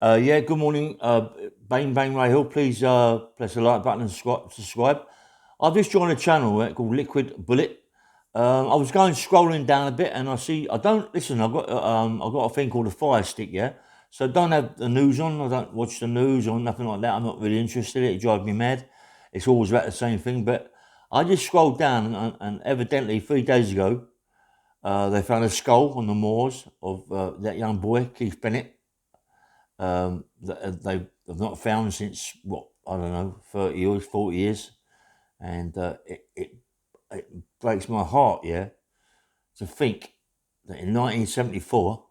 Yeah, good morning. Bang Bang Ray Hill. Please press the like button and subscribe. I've just joined a channel called Liquid Bullet. I was going scrolling down a bit and I see, I don't, listen, I've got a thing called a Fire Stick, yeah? So I don't have the news on, I don't watch the news or nothing like that. I'm not really interested in it. It drives me mad. It's always about the same thing. But I just scrolled down and evidently 3 days ago, they found a skull on the moors of that young boy, Keith Bennett, that they have not found since what I don't know, 30 years, 40 years, and it breaks my heart, yeah, to think that in 1974,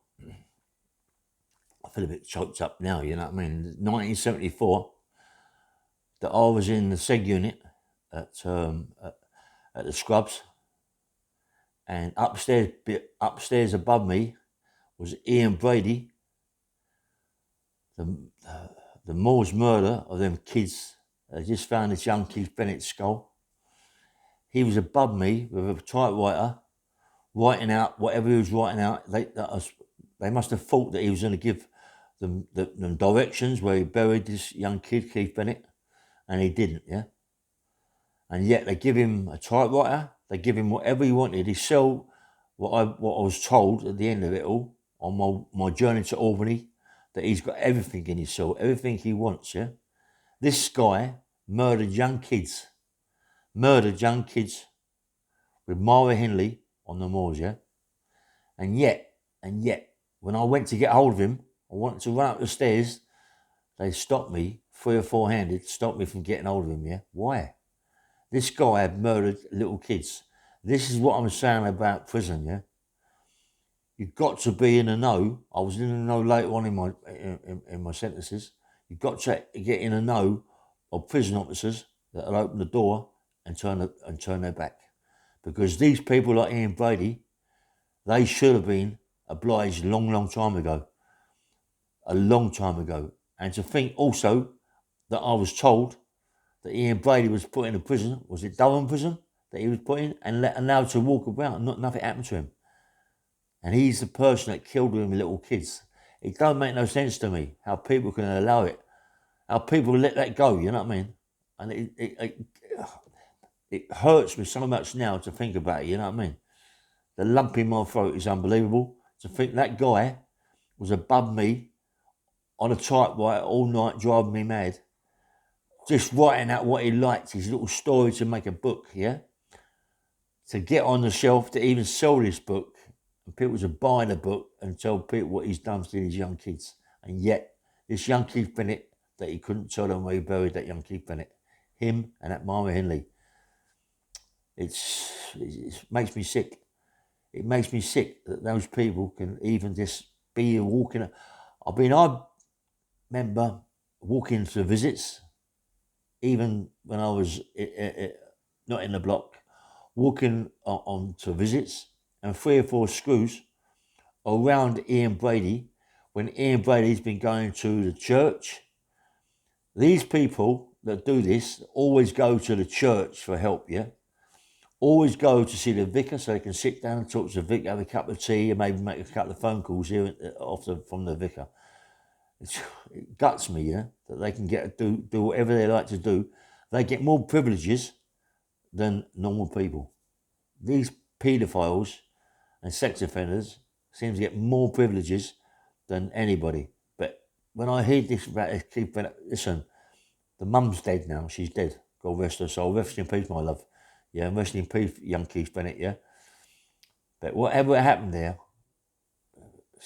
I feel a bit choked up now, you know what I mean? 1974, that I was in the SEG unit at the Scrubs, and upstairs above me was Ian Brady, the the Moors murder of them kids. They just found this young Keith Bennett skull. He was above me with a typewriter, writing out whatever he was writing out. They must have thought that he was going to give them directions where he buried this young kid, Keith Bennett, and he didn't, yeah? And yet they give him a typewriter, they give him whatever he wanted. He sell what I was told at the end of it all on my journey to Albany, that he's got everything in his cell, everything he wants, yeah? This guy murdered young kids with Mara Hinley on the moors, yeah? And yet, when I went to get hold of him, I wanted to run up the stairs, they stopped me, 3 or 4 handed, stopped me from getting hold of him, yeah? Why? This guy had murdered little kids. This is what I'm saying about prison, yeah? You've got to be in the know. I was in the know later on in my sentences. You've got to get in the know of prison officers that'll open the door and turn their back. Because these people like Ian Brady, they should have been obliged a long time ago. A long time ago. And to think also that I was told that Ian Brady was put in a prison, was it Durham prison that he was put in, and allowed to walk around, nothing happened to him. And he's the person that killed them little kids. It don't make no sense to me how people can allow it, how people let that go. You know what I mean? And it hurts me so much now to think about it. You know what I mean? The lump in my throat is unbelievable. To think that guy was above me on a typewriter all night, driving me mad, just writing out what he liked, his little story to make a book. Yeah, to get on the shelf to even sell this book, and people to buy the book and tell people what he's done to these young kids. And yet, this young Keith Bennett, that he couldn't tell them where he buried that young Keith Bennett, him and that Mara Hinley. It makes me sick. It makes me sick that those people can even just be walking. I remember walking to visits, even when I was not in the block, walking on to visits, and 3 or 4 screws around Ian Brady when Ian Brady's been going to the church. These people that do this always go to the church for help, yeah? Always go to see the vicar so they can sit down and talk to the vicar, have a cup of tea, and maybe make a couple of phone calls here from the vicar. It guts me, yeah, that they can do whatever they like to do. They get more privileges than normal people. These paedophiles and sex offenders seem to get more privileges than anybody. But when I hear this about Keith Bennett, listen, the mum's dead now. She's dead. God rest her soul. Rest in peace, my love. Yeah, rest in peace, young Keith Bennett, yeah. But whatever happened there,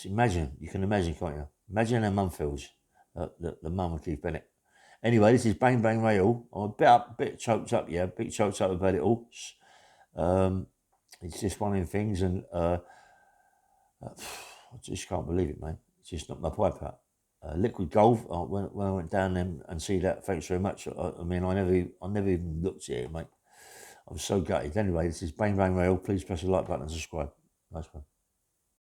you can imagine, can't you? Imagine how mum feels, the mum of Keith Bennett. Anyway, this is Bang Bang Rail. I'm a bit choked up, yeah, a bit choked up about it all. It's just one of the things, and I just can't believe it, mate. It's just not my pipe out. Liquid Gold. When I went down there and see that, thanks very much. I mean, I never even looked at it, mate. I was so gutted. Anyway, this is Bang Bang Rail. Please press the like button and subscribe. Nice one.